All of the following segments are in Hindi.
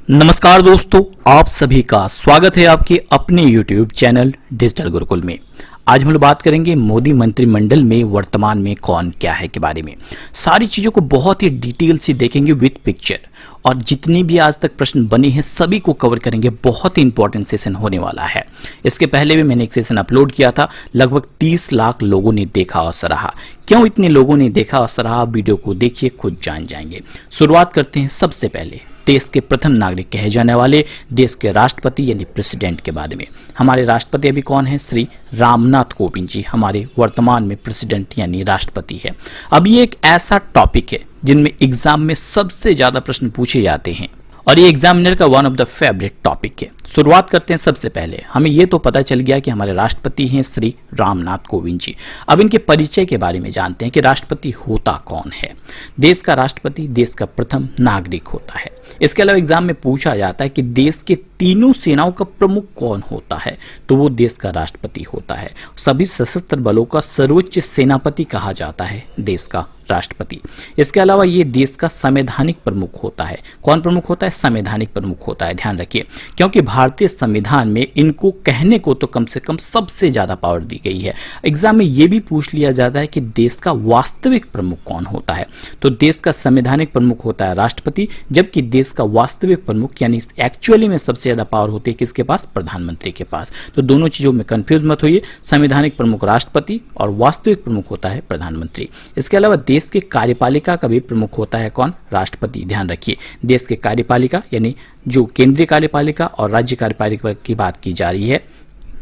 नमस्कार दोस्तों, आप सभी का स्वागत है आपके अपने YouTube चैनल डिजिटल गुरुकुल में। आज हम लोग बात करेंगे मोदी मंत्रिमंडल में वर्तमान में कौन क्या है के बारे में। सारी चीजों को बहुत ही डिटेल से देखेंगे विद पिक्चर, और जितनी भी आज तक प्रश्न बने हैं सभी को कवर करेंगे। बहुत ही इंपॉर्टेंट सेशन होने वाला है। इसके पहले भी मैंने एक सेशन अपलोड किया था, लगभग 30 लाख लोगों ने देखा और सराहा। क्यों इतने लोगों ने देखा और सराहा, वीडियो को देखिए, खुद जान जाएंगे। शुरुआत करते हैं सबसे पहले देश के प्रथम नागरिक कहे जाने वाले देश के राष्ट्रपति यानी प्रेसिडेंट के बारे में। हमारे राष्ट्रपति अभी कौन है? श्री रामनाथ कोविंद जी हमारे वर्तमान में प्रेसिडेंट यानी राष्ट्रपति है। अब ये एक ऐसा टॉपिक है जिनमें एग्जाम में सबसे ज्यादा प्रश्न पूछे जाते हैं और ये एग्जामिनर का one of the favourite topic है। शुरुआत करते हैं सबसे पहले। हमें ये तो पता चल गया कि हमारे राष्ट्रपति हैं श्री रामनाथ कोविंद जी। अब इनके परिचय के बारे में जानते हैं कि राष्ट्रपति होता कौन है। देश का राष्ट्रपति देश का प्रथम नागरिक होता है। इसके अलावा एग्जाम में पूछा जाता है कि देश के तीनों सेनाओं का प्रमुख कौन होता है, तो वो देश का राष्ट्रपति होता है। सभी सशस्त्र बलों का सर्वोच्च सेनापति कहा जाता है देश का राष्ट्रपति। इसके अलावा ये देश का संवैधानिक प्रमुख होता है। कौन प्रमुख होता है? संवैधानिक प्रमुख होता है। ध्यान रखिए, क्योंकि भारतीय संविधान में इनको कहने को तो कम से कम सबसे ज्यादा पावर दी गई है। एग्जाम में ये भी पूछ लिया जाता है कि देश का वास्तविक प्रमुख कौन होता है, तो देश का संवैधानिक प्रमुख होता है राष्ट्रपति, जबकि देश का वास्तविक प्रमुख यानी एक्चुअली में सबसे ज्यादा पावर होती है किसके पास? प्रधानमंत्री के पास। तो दोनों चीजों में कंफ्यूज मत होइए, संवैधानिक प्रमुख राष्ट्रपति और वास्तविक प्रमुख होता है प्रधानमंत्री। इसके अलावा देश के कार्यपालिका का भी प्रमुख होता है कौन? राष्ट्रपति। ध्यान रखिए, देश के कार्यपालिका यानी जो केंद्रीय कार्यपालिका और राज्य कार्यपालिका की बात की जा रही है।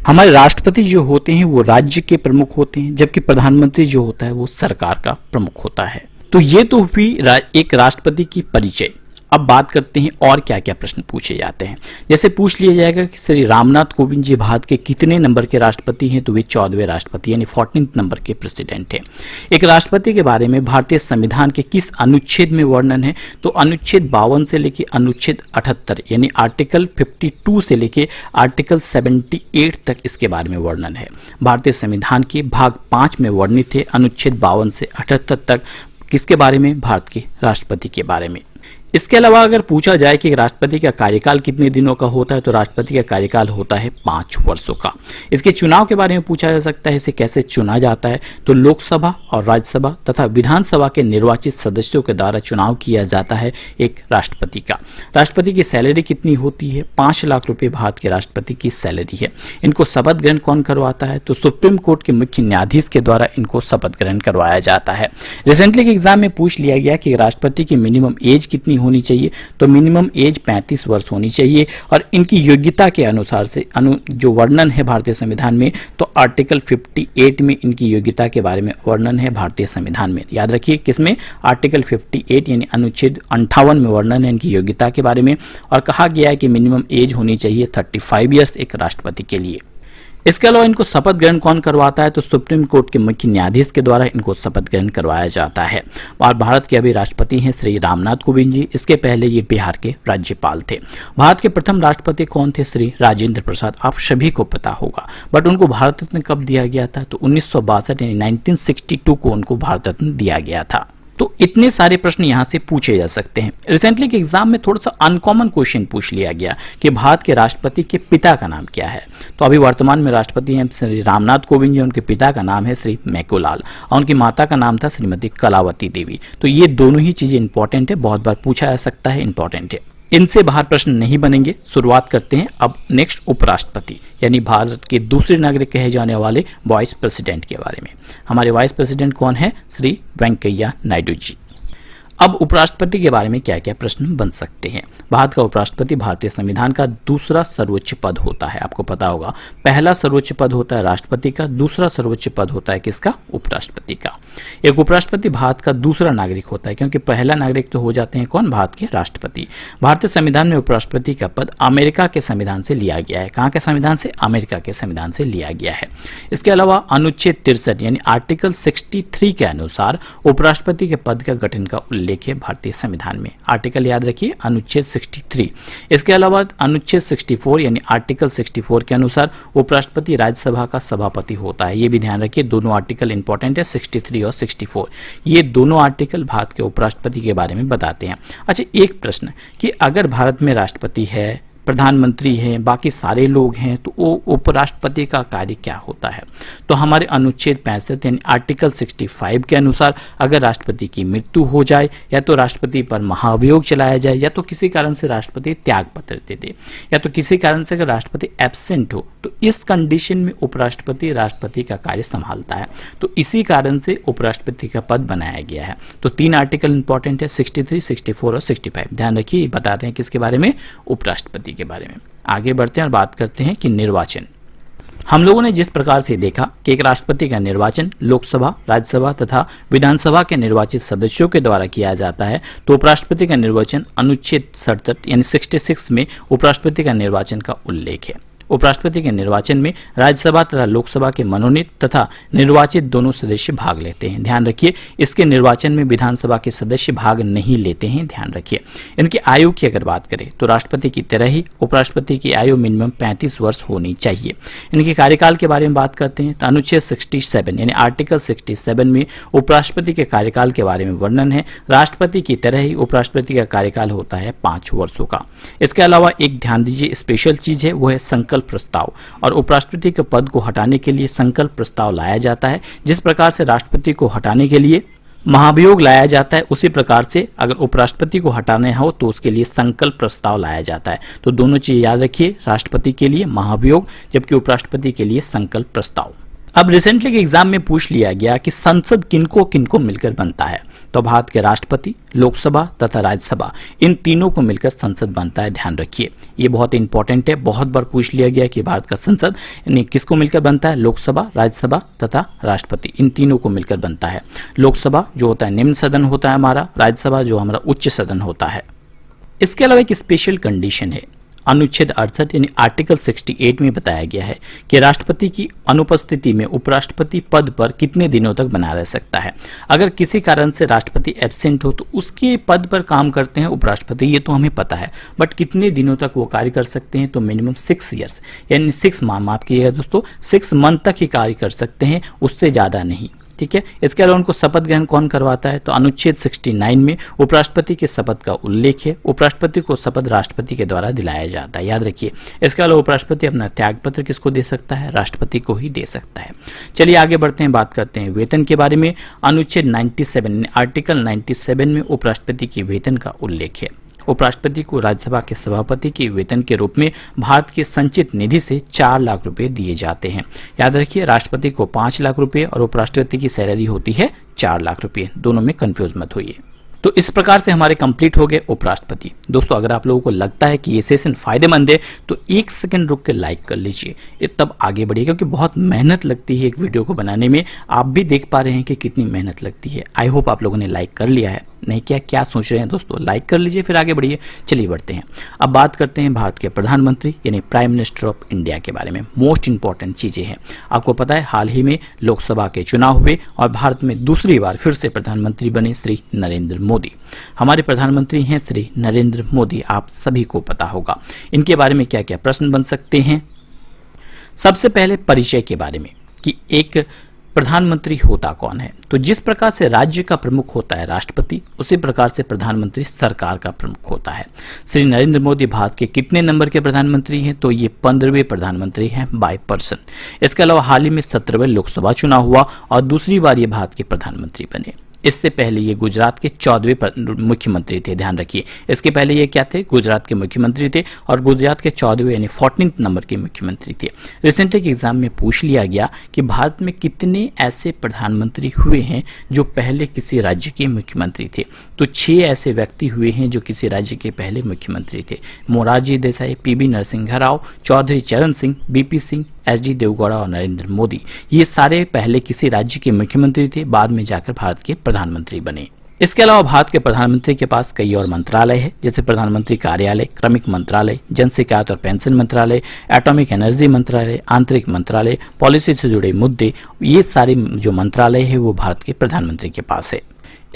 हमारे राष्ट्रपति जो होते हैं वो राज्य के प्रमुख होते हैं, जबकि प्रधानमंत्री जो होता है वो सरकार का प्रमुख होता है। तो ये तो हुई एक राष्ट्रपति की परिचय। अब बात करते हैं और क्या क्या प्रश्न पूछे जाते हैं। जैसे पूछ लिया जाएगा कि श्री रामनाथ कोविंद जी भारत के कितने नंबर के राष्ट्रपति हैं, तो वे 14वें राष्ट्रपति यानी 14th नंबर के प्रेसिडेंट हैं। एक राष्ट्रपति के बारे में भारतीय संविधान के किस अनुच्छेद में वर्णन है, तो अनुच्छेद 52 से लेकर अनुच्छेद 78 यानी आर्टिकल 52 से लेकर आर्टिकल 78 तक इसके बारे में वर्णन है। भारतीय संविधान के भाग 5 में वर्णित है अनुच्छेद 52 से 78 तक किसके बारे में? भारत के राष्ट्रपति के बारे में। इसके अलावा अगर पूछा जाए कि राष्ट्रपति का कार्यकाल कितने दिनों का होता है, तो राष्ट्रपति का कार्यकाल होता है 5 वर्षों का। इसके चुनाव के बारे में पूछा जा सकता है, इसे कैसे चुना जाता है, तो लोकसभा और राज्यसभा तथा विधानसभा के निर्वाचित सदस्यों के द्वारा चुनाव किया जाता है एक राष्ट्रपति का। राष्ट्रपति की सैलरी कितनी होती है? 5 लाख रुपए भारत के राष्ट्रपति की सैलरी है। इनको शपथ ग्रहण कौन करवाता है, तो सुप्रीम कोर्ट के मुख्य न्यायाधीश के द्वारा इनको शपथ ग्रहण करवाया जाता है। रिसेंटली के एग्जाम में पूछ लिया गया कि राष्ट्रपति की मिनिमम एज कितनी होनी चाहिए, तो मिनिमम एज 35 वर्ष होनी चाहिए। और इनकी योग्यता के अनुसार से जो वर्णन है भारतीय संविधान में, तो आर्टिकल 58 में इनकी योग्यता के बारे में वर्णन है भारतीय संविधान में। याद रखिए किसमें? आर्टिकल 58 यानी अनुच्छेद 58 में वर्णन है इनकी योग्यता के बारे में। और कहा गया है कि मिनिमम एज होनी चाहिए 35 ईयर्स एक राष्ट्रपति के लिए। इसके अलावा इनको शपथ ग्रहण कौन करवाता है, तो सुप्रीम कोर्ट के मुख्य न्यायाधीश के द्वारा इनको शपथ ग्रहण करवाया जाता है। और भारत के अभी राष्ट्रपति हैं श्री रामनाथ कोविंद जी। इसके पहले ये बिहार के राज्यपाल थे। भारत के प्रथम राष्ट्रपति कौन थे? श्री राजेंद्र प्रसाद। आप सभी को पता होगा, बट उनको भारत रत्न कब दिया गया था, तो 1962 यानी 1962 को उनको भारत रत्न दिया गया था। तो इतने सारे प्रश्न यहां से पूछे जा सकते हैं। रिसेंटली के एग्जाम में थोड़ा सा अनकॉमन क्वेश्चन पूछ लिया गया कि भारत के राष्ट्रपति के पिता का नाम क्या है। तो अभी वर्तमान में राष्ट्रपति हैं श्री रामनाथ कोविंद जी, उनके पिता का नाम है श्री मैकोलाल और उनकी माता का नाम था श्रीमती कलावती देवी। तो ये दोनों ही चीजें इंपॉर्टेंट है, बहुत बार पूछा जा सकता है, इंपॉर्टेंट है। इनसे बाहर प्रश्न नहीं बनेंगे। शुरुआत करते हैं अब नेक्स्ट उपराष्ट्रपति यानी भारत के दूसरे नागरिक कहे जाने वाले वाइस प्रेसिडेंट के बारे में। हमारे वाइस प्रेसिडेंट कौन है? श्री वेंकैया नायडू जी। अब उपराष्ट्रपति के बारे में क्या क्या प्रश्न बन सकते हैं। भारत का उपराष्ट्रपति भारतीय संविधान का दूसरा सर्वोच्च पद होता है। आपको पता होगा, पहला सर्वोच्च पद होता है राष्ट्रपति का, दूसरा सर्वोच्च पद होता है किसका? उपराष्ट्रपति का। एक उपराष्ट्रपति भारत का दूसरा नागरिक होता है, क्योंकि पहला नागरिक तो हो जाते हैं कौन? भारत के राष्ट्रपति। भारतीय संविधान में उपराष्ट्रपति का पद अमेरिका के संविधान से लिया गया है। कहाँ के संविधान से? अमेरिका के संविधान से लिया गया है। इसके अलावा अनुच्छेद 63 यानी आर्टिकल 63 के अनुसार उपराष्ट्रपति के पद का गठन का उल्लेख है भारतीय संविधान में? आर्टिकल याद रखिए, अनुच्छेद 63। इसके अलावा अनुच्छेद 64 यानी आर्टिकल 64 के अनुसार उपराष्ट्रपति राज्यसभा का सभापति होता है। ये भी ध्यान रखिए, दोनों आर्टिकल इंपॉर्टेंट है, 63 और 64। ये दोनों आर्टिकल भारत के उपराष्ट्रपति के बारे में बताते हैं। अच्छा, एक प्रश्न कि अगर भारत में राष्ट्रपति है, प्रधानमंत्री हैं, बाकी सारे लोग हैं, तो वो उपराष्ट्रपति का कार्य क्या होता है? तो हमारे अनुच्छेद 65 यानी आर्टिकल 65 के अनुसार अगर राष्ट्रपति की मृत्यु हो जाए, या तो राष्ट्रपति पर महाभियोग चलाया जाए, या तो किसी कारण से राष्ट्रपति त्याग पत्र दे दे, या तो किसी कारण से अगर राष्ट्रपति एब्सेंट हो, तो इस कंडीशन में उपराष्ट्रपति राष्ट्रपति का कार्य संभालता है। तो इसी कारण से उपराष्ट्रपति का पद बनाया गया है। तो 3 आर्टिकल इंपॉर्टेंट है, 63, 64 और 65। ध्यान रखिए, बताते हैं किसके बारे में? उपराष्ट्रपति के बारे में। आगे बढ़ते हैं और बात करते हैं कि निर्वाचन। हम लोगों ने जिस प्रकार से देखा कि एक राष्ट्रपति का निर्वाचन लोकसभा, राज्यसभा तथा विधानसभा के निर्वाचित सदस्यों के द्वारा किया जाता है, तो उपराष्ट्रपति का निर्वाचन अनुच्छेद 67 यानी 66 में उपराष्ट्रपति का निर्वाचन का उल्लेख है। उपराष्ट्रपति के निर्वाचन में राज्यसभा तथा लोकसभा के मनोनीत तथा निर्वाचित दोनों सदस्य भाग लेते हैं। ध्यान रखिए, इसके निर्वाचन में विधानसभा के सदस्य भाग नहीं लेते हैं। ध्यान रखिए, इनकी आयु की अगर बात करें तो राष्ट्रपति की तरह ही उपराष्ट्रपति की आयु मिनिमम 35 वर्ष होनी चाहिए। इनके कार्यकाल के बारे में बात करते हैं तो अनुच्छेद 67 यानी आर्टिकल 67 में उपराष्ट्रपति के कार्यकाल के बारे में वर्णन है। राष्ट्रपति की तरह ही उपराष्ट्रपति का कार्यकाल होता है 5 वर्षों का। इसके अलावा एक ध्यान दीजिए स्पेशल चीज है, वो है संकल्प प्रस्ताव। और उपराष्ट्रपति के पद को हटाने के लिए संकल्प प्रस्ताव लाया जाता है। जिस प्रकार से राष्ट्रपति को हटाने के लिए महाभियोग लाया जाता है, उसी प्रकार से अगर उपराष्ट्रपति को हटाना हो तो उसके लिए संकल्प प्रस्ताव लाया जाता है। तो दोनों चीज याद रखिए, राष्ट्रपति के लिए महाभियोग, जबकि उपराष्ट्रपति के लिए संकल्प प्रस्ताव। अब रिसेंटली के एग्जाम में पूछ लिया गया कि संसद किनको किनको मिलकर बनता है, तो भारत के राष्ट्रपति, लोकसभा तथा राज्यसभा, इन तीनों को मिलकर संसद बनता है। ध्यान रखिए, ये बहुत इंपॉर्टेंट है, बहुत बार पूछ लिया गया कि भारत का संसद यानी किसको मिलकर बनता है? लोकसभा, राज्यसभा तथा राष्ट्रपति, इन तीनों को मिलकर बनता है। लोकसभा जो होता है निम्न सदन होता है हमारा, राज्यसभा जो हमारा उच्च सदन होता है। इसके अलावा एक स्पेशल कंडीशन है, अनुच्छेद 68 यानी आर्टिकल 68 में बताया गया है कि राष्ट्रपति की अनुपस्थिति में उपराष्ट्रपति पद पर कितने दिनों तक बना रह सकता है। अगर किसी कारण से राष्ट्रपति एब्सेंट हो तो उसके पद पर काम करते हैं उपराष्ट्रपति, ये तो हमें पता है, बट कितने दिनों तक वो कार्य कर सकते हैं? तो मिनिमम 6 ईयर्स यानी 6 माह, माफ कीजिएगा दोस्तों, 6 मंथ तक ही कार्य कर सकते हैं, उससे ज्यादा नहीं। ठीक है, इसके अलावा उनको शपथ ग्रहण कौन करवाता है? तो अनुच्छेद 69 में उपराष्ट्रपति के शपथ का उल्लेख है। उपराष्ट्रपति को शपथ राष्ट्रपति के द्वारा दिलाया जाता है, याद रखिए। इसके अलावा उपराष्ट्रपति अपना त्याग पत्र किसको दे सकता है? राष्ट्रपति को ही दे सकता है। चलिए आगे बढ़ते हैं, बात करते हैं वेतन के बारे में। अनुच्छेद 97 आर्टिकल 97 में उपराष्ट्रपति के वेतन का उल्लेख है। उपराष्ट्रपति को राज्यसभा के सभापति के वेतन के रूप में भारत के संचित निधि से 4 लाख रुपए दिए जाते हैं। याद रखिए, राष्ट्रपति को 5 लाख रुपए और उपराष्ट्रपति की सैलरी होती है 4 लाख रुपए, दोनों में कंफ्यूज मत होइए। तो इस प्रकार से हमारे कंप्लीट हो गए उपराष्ट्रपति। दोस्तों, अगर आप लोगों को लगता है कि ये सेशन फायदेमंद है तो 1 सेकंड रुक के लाइक कर लीजिए, तब आगे बढ़िए, क्योंकि बहुत मेहनत लगती है एक वीडियो को बनाने में। आप भी देख पा रहे हैं कि कितनी मेहनत लगती है। आई होप आप लोगों ने लाइक कर लिया है। नहीं क्या सोच रहे हैं दोस्तों? लाइक कर लीजिए, फिर आगे बढ़िए। चलिए बढ़ते हैं, अब बात करते हैं भारत के प्रधानमंत्री यानी प्राइम मिनिस्टर ऑफ इंडिया के बारे में। मोस्ट इंपॉर्टेंट चीजें हैं। आपको पता है हाल ही में लोकसभा के चुनाव हुए और भारत में दूसरी बार फिर से प्रधानमंत्री बने श्री नरेंद्र मोदी। हमारे प्रधानमंत्री हैं श्री नरेंद्र मोदी, आप सभी को पता होगा। इनके बारे में क्या क्या प्रश्न बन सकते हैं? सबसे पहले परिचय के बारे में कि एक प्रधानमंत्री होता कौन है। तो जिस प्रकार से राज्य का प्रमुख होता है राष्ट्रपति, उसी प्रकार से प्रधानमंत्री सरकार का प्रमुख होता है। श्री नरेंद्र मोदी भारत के कितने नंबर के प्रधानमंत्री हैं? तो ये 15वें प्रधानमंत्री हैं बाय पर्सन। इसके अलावा हाल ही में 17वें लोकसभा चुनाव हुआ और दूसरी बार ये भारत के प्रधानमंत्री बने। इससे पहले ये गुजरात के 14वें मुख्यमंत्री थे। ध्यान रखिए, इसके पहले ये क्या थे? गुजरात के मुख्यमंत्री थे और गुजरात के 14वें यानी 14th नंबर के मुख्यमंत्री थे। रिसेंटली के एग्जाम में पूछ लिया गया कि भारत में कितने ऐसे प्रधानमंत्री हुए हैं जो पहले किसी राज्य के मुख्यमंत्री थे। तो 6 ऐसे व्यक्ति हुए हैं जो किसी राज्य के पहले मुख्यमंत्री थे। मोरारजी देसाई, पीवी नरसिंह राव, चौधरी चरण सिंह, बीपी सिंह, एचडी देवगौड़ा और नरेंद्र मोदी, ये सारे पहले किसी राज्य के मुख्यमंत्री थे, बाद में जाकर भारत के प्रधानमंत्री बने। इसके अलावा भारत के प्रधानमंत्री के पास कई और मंत्रालय है, जैसे प्रधानमंत्री कार्यालय, क्रमिक मंत्रालय, जन शिकायत और पेंशन मंत्रालय, एटॉमिक एनर्जी मंत्रालय, आंतरिक मंत्रालय, पॉलिसी से जुड़े मुद्दे, ये सारे जो मंत्रालय है वो भारत के प्रधानमंत्री के पास है।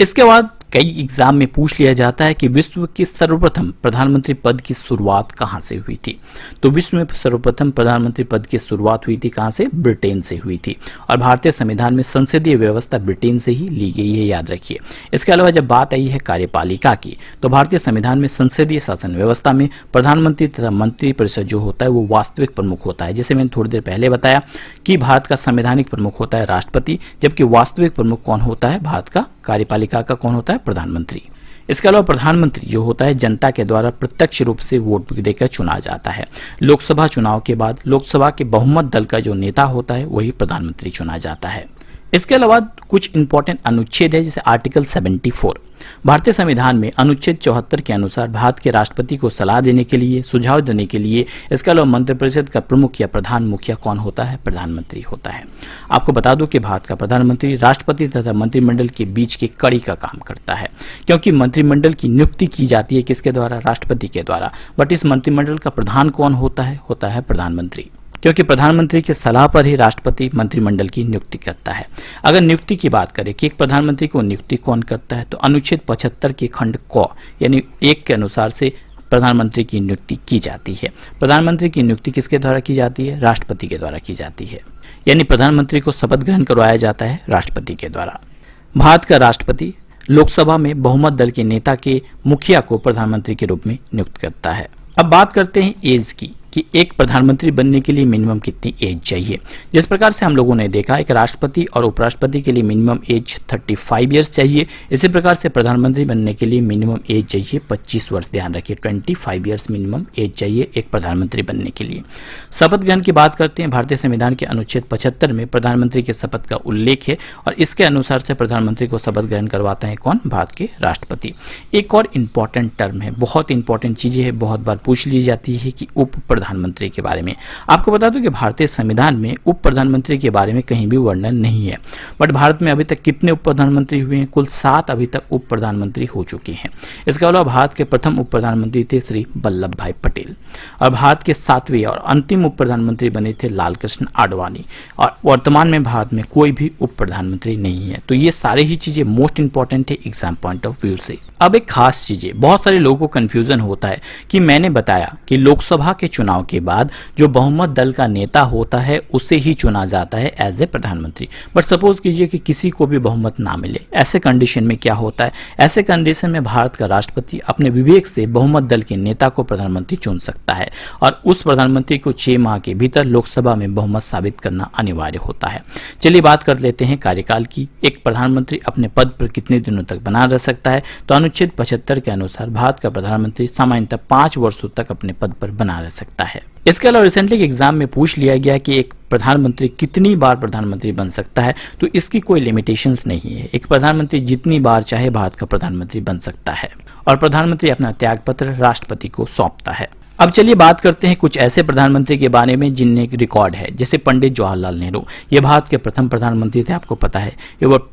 इसके बाद कई एग्जाम में पूछ लिया जाता है कि विश्व के सर्वप्रथम प्रधानमंत्री पद की शुरुआत कहां से हुई थी। तो विश्व में सर्वप्रथम प्रधानमंत्री पद की शुरुआत हुई थी कहां से? ब्रिटेन से हुई थी। और भारतीय संविधान में संसदीय व्यवस्था ब्रिटेन से ही ली गई है, याद रखिए। इसके अलावा जब बात आई है कार्यपालिका की, तो भारतीय संविधान में संसदीय शासन व्यवस्था में प्रधानमंत्री तथा मंत्री परिषद जो होता है वो वास्तविक प्रमुख होता है। जैसे मैंने थोड़ी देर पहले बताया कि भारत का संवैधानिक प्रमुख होता है राष्ट्रपति, जबकि वास्तविक प्रमुख कौन होता है? भारत का कार्यपालिका का कौन होता है? प्रधानमंत्री। इसके अलावा प्रधानमंत्री जो होता है जनता के द्वारा प्रत्यक्ष रूप से वोट देकर चुना जाता है। लोकसभा चुनाव के बाद लोकसभा के बहुमत दल का जो नेता होता है वही प्रधानमंत्री चुना जाता है। इसके अलावा कुछ इंपॉर्टेंट अनुच्छेद है, जैसे आर्टिकल 74। भारतीय संविधान में अनुच्छेद 74 के अनुसार भारत के राष्ट्रपति को सलाह देने के लिए, सुझाव देने के लिए, इसके अलावा मंत्रिपरिषद का प्रमुख या प्रधान मुखिया कौन होता है? प्रधानमंत्री होता है। आपको बता दूं कि भारत का प्रधानमंत्री राष्ट्रपति तथा मंत्रिमंडल के बीच की कड़ी का काम करता है, क्योंकि मंत्रिमंडल की नियुक्ति की जाती है किसके द्वारा? राष्ट्रपति के द्वारा। बट इस मंत्रिमंडल का प्रधान कौन होता है? होता है प्रधानमंत्री, क्योंकि प्रधानमंत्री की सलाह पर ही राष्ट्रपति मंत्रिमंडल की नियुक्ति करता है। अगर नियुक्ति की बात करें कि एक प्रधानमंत्री को नियुक्ति कौन करता है, तो अनुच्छेद 75 के खंड क यानी 1 के अनुसार से प्रधानमंत्री की नियुक्ति की जाती है। प्रधानमंत्री की नियुक्ति किसके द्वारा की जाती है? राष्ट्रपति के द्वारा की जाती है, यानी प्रधानमंत्री को शपथ ग्रहण करवाया जाता है राष्ट्रपति के द्वारा। भारत का राष्ट्रपति लोकसभा में बहुमत दल के नेता के मुखिया को प्रधानमंत्री के रूप में नियुक्त करता है। अब बात करते हैं एज की, कि एक प्रधानमंत्री बनने के लिए मिनिमम कितनी एज चाहिए। जिस प्रकार से हम लोगों ने देखा, एक राष्ट्रपति और उपराष्ट्रपति के लिए मिनिमम एज 35 ईयर्स चाहिए, इसी प्रकार से प्रधानमंत्री बनने के लिए मिनिमम एज चाहिए 25 वर्ष। ध्यान रखिए, 25 ईयर्स मिनिमम एज चाहिए एक प्रधानमंत्री बनने के लिए। शपथ ग्रहण की बात करते हैं, भारतीय संविधान के अनुच्छेद 75 में प्रधानमंत्री के शपथ का उल्लेख है, और इसके अनुसार से प्रधानमंत्री को शपथ ग्रहण करवाते हैं कौन? भारत के राष्ट्रपति। एक और इंपॉर्टेंट टर्म है, बहुत इंपॉर्टेंट चीजें है, बहुत बार पूछ ली जाती है कि उप प्रधानमंत्री के बारे में। आपको बता दूं कि भारतीय संविधान में उप प्रधानमंत्री के बारे में कहीं भी वर्णन नहीं है, बट भारत में अभी तक कितने उप प्रधानमंत्री हुए हैं? कुल 7 अभी तक उप प्रधानमंत्री हो चुके हैं। इसके अलावा भारत के प्रथम उप प्रधानमंत्री थे श्री वल्लभ भाई पटेल, और भारत के 7वें और अंतिम उप प्रधानमंत्री बने थे लाल कृष्ण आडवाणी, और वर्तमान में भारत में कोई भी उप प्रधानमंत्री नहीं है। तो ये सारी ही चीजें मोस्ट इंपॉर्टेंट है एग्जाम पॉइंट ऑफ व्यू से। अब एक खास चीजें, बहुत सारे लोगों को कंफ्यूजन होता है कि मैंने बताया कि लोकसभा के चुनाव के बाद जो बहुमत दल का नेता होता है उसे ही चुना जाता है एज ए प्रधानमंत्री। बट सपोज कीजिए कि किसी को भी बहुमत ना मिले, ऐसे कंडीशन में क्या होता है? ऐसे कंडीशन में भारत का राष्ट्रपति अपने विवेक से बहुमत दल के नेता को प्रधानमंत्री चुन सकता है, और उस प्रधानमंत्री को 6 माह के भीतर लोकसभा में बहुमत साबित करना अनिवार्य होता है। चलिए बात कर लेते हैं कार्यकाल की। एक प्रधानमंत्री अपने पद पर कितने दिनों तक बना रह सकता है? तो अनुच्छेद 75 के अनुसार भारत का प्रधानमंत्री सामान्यतः 5 वर्षों तक अपने पद पर बना रह सकता है। इसके अलावा रिसेंटली एग्जाम में पूछ लिया गया कि एक प्रधानमंत्री कितनी बार प्रधानमंत्री बन सकता है, तो इसकी कोई लिमिटेशंस नहीं है। एक प्रधानमंत्री जितनी बार चाहे भारत का प्रधानमंत्री बन सकता है, और प्रधानमंत्री अपना त्यागपत्र राष्ट्रपति को सौंपता है। अब चलिए बात करते हैं कुछ ऐसे प्रधानमंत्री के बारे में जिनने एक रिकॉर्ड है, जैसे पंडित जवाहरलाल नेहरू। ये भारत के प्रथम प्रधानमंत्री थे, आपको पता है ये वो।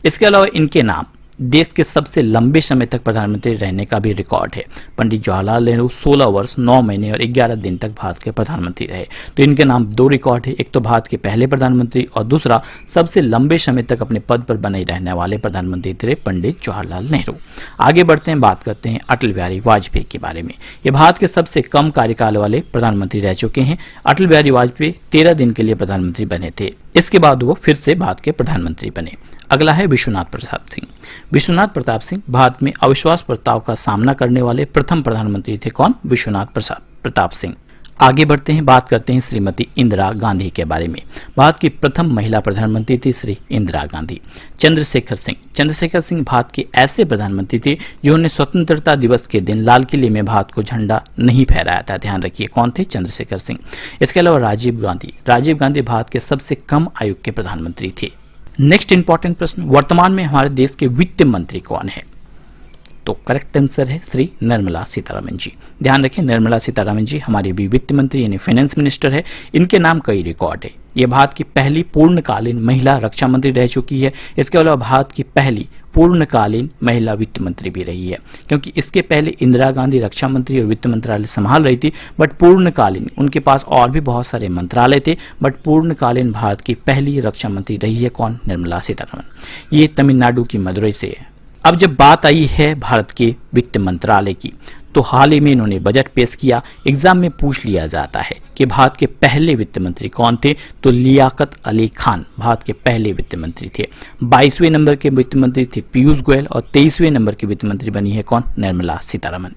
इसके अलावा इनके नाम देश के सबसे लंबे समय तक प्रधानमंत्री रहने का भी रिकॉर्ड है। पंडित जवाहरलाल नेहरू 16 वर्ष 9 महीने और 11 दिन तक भारत के प्रधानमंत्री रहे। तो इनके नाम 2 रिकॉर्ड है, एक तो भारत के पहले प्रधानमंत्री, और दूसरा सबसे लंबे समय तक अपने पद पर बने रहने वाले प्रधानमंत्री थे पंडित जवाहरलाल नेहरू। आगे बढ़ते हैं, बात करते हैं अटल बिहारी वाजपेयी के बारे में। ये भारत के सबसे कम कार्यकाल वाले प्रधानमंत्री रह चुके हैं। अटल बिहारी वाजपेयी 13 दिन के लिए प्रधानमंत्री बने थे, इसके बाद वो फिर से भारत के प्रधानमंत्री बने। अगला है विश्वनाथ प्रताप सिंह। विश्वनाथ प्रताप सिंह भारत में अविश्वास प्रस्ताव का सामना करने वाले प्रथम प्रधानमंत्री थे। कौन? विश्वनाथ प्रताप सिंह। आगे बढ़ते हैं, बात करते हैं श्रीमती इंदिरा गांधी के बारे में। भारत की प्रथम महिला प्रधानमंत्री थी श्री इंदिरा गांधी। चंद्रशेखर सिंह भारत के ऐसे प्रधानमंत्री थे जिन्होंने स्वतंत्रता दिवस के दिन लाल किले में भारत को झंडा नहीं फहराया था। ध्यान रखिए, कौन थे? चंद्रशेखर सिंह। इसके अलावा राजीव गांधी भारत के सबसे कम आयु के प्रधानमंत्री थे। नेक्स्ट इंपॉर्टेंट प्रश्न, वर्तमान में हमारे देश के वित्त मंत्री कौन है? तो करेक्ट आंसर है श्री निर्मला सीतारमण जी। ध्यान रखें, निर्मला सीतारमण जी हमारी भी वित्त मंत्री यानी फाइनेंस मिनिस्टर है। इनके नाम कई रिकॉर्ड है। ये भारत की पहली पूर्णकालीन महिला रक्षा मंत्री रह चुकी है। इसके अलावा भारत की पहली पूर्णकालीन महिला वित्त मंत्री भी रही है, क्योंकि इसके पहले इंदिरा गांधी रक्षा मंत्री और वित्त मंत्रालय संभाल रही थी, बट पूर्णकालीन उनके पास और भी बहुत सारे मंत्रालय थे, बट पूर्णकालीन भारत की पहली रक्षा मंत्री रही है। कौन? निर्मला सीतारमण। ये तमिलनाडु की मदुरई से है। अब जब बात आई है भारत के वित्त मंत्रालय की, तो हाल ही में इन्होंने बजट पेश किया। एग्जाम में पूछ लिया जाता है कि भारत के पहले वित्त मंत्री कौन थे, तो लियाकत अली खान भारत के पहले वित्त मंत्री थे। 22वें नंबर के वित्त मंत्री थे पीयूष गोयल और 23वें नंबर के वित्त मंत्री बनी है कौन, निर्मला सीतारमण।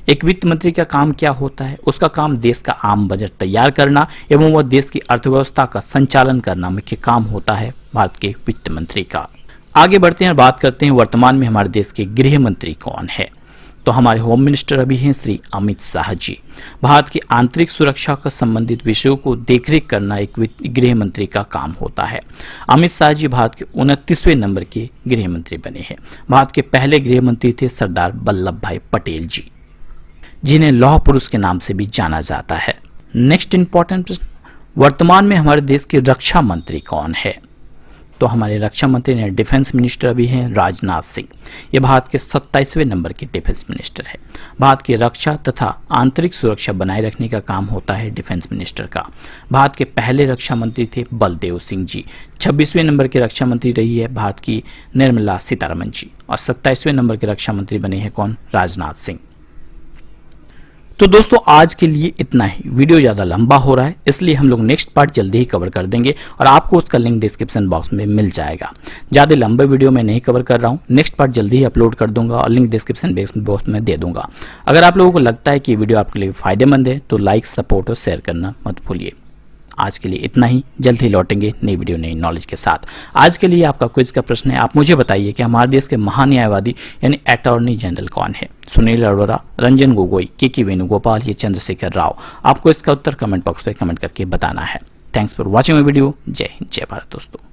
एक वित्त मंत्री का काम क्या होता है? उसका काम देश का आम बजट तैयार करना एवं वह देश की अर्थव्यवस्था का संचालन करना मुख्य काम होता है भारत के वित्त मंत्री का। आगे बढ़ते हैं और बात करते हैं वर्तमान में हमारे देश के गृह मंत्री कौन है। तो हमारे होम मिनिस्टर अभी हैं श्री अमित शाह जी। भारत की आंतरिक सुरक्षा का संबंधित विषयों को देखरेख करना एक गृह मंत्री का काम होता है। अमित शाह जी भारत के 29वें नंबर के गृह मंत्री बने हैं। भारत के पहले गृह मंत्री थे सरदार वल्लभ भाई पटेल जी, जिन्हें लौह पुरुष के नाम से भी जाना जाता है। नेक्स्ट इंपॉर्टेंट प्रश्न, वर्तमान में हमारे देश के रक्षा मंत्री कौन है? तो हमारे रक्षा मंत्री ने डिफेंस मिनिस्टर अभी हैं राजनाथ सिंह। ये भारत के 27वें नंबर के डिफेंस मिनिस्टर है। भारत की रक्षा तथा आंतरिक सुरक्षा बनाए रखने का काम होता है डिफेंस मिनिस्टर का। भारत के पहले रक्षा मंत्री थे बलदेव सिंह जी। 26वें नंबर के रक्षा मंत्री रही है भारत की निर्मला सीतारमण जी और 27वें नंबर के रक्षा मंत्री बने हैं कौन, राजनाथ सिंह। तो दोस्तों आज के लिए इतना ही। वीडियो ज़्यादा लंबा हो रहा है, इसलिए हम लोग नेक्स्ट पार्ट जल्दी ही कवर कर देंगे और आपको उसका लिंक डिस्क्रिप्शन बॉक्स में मिल जाएगा। ज़्यादा लंबे वीडियो मैं नहीं कवर कर रहा हूँ, नेक्स्ट पार्ट जल्दी ही अपलोड कर दूंगा और लिंक डिस्क्रिप्शन बॉक्स में दे दूंगा। अगर आप लोगों को लगता है कि वीडियो आपके लिए फायदेमंद है तो लाइक, सपोर्ट और शेयर करना मत भूलिए। आज के लिए इतना ही, जल्द ही लौटेंगे नई वीडियो नई नॉलेज के साथ। आज के लिए आपका क्विज का प्रश्न है, आप मुझे बताइए कि हमारे देश के महान्यायवादी यानी अटॉर्नी जनरल कौन है? सुनील अरोड़ा, रंजन गोगोई, के वेणुगोपाल या चंद्रशेखर राव? आपको इसका उत्तर कमेंट बॉक्स में कमेंट करके बताना है। Thanks for watching my video. जय हिंद, जय भारत दोस्तों।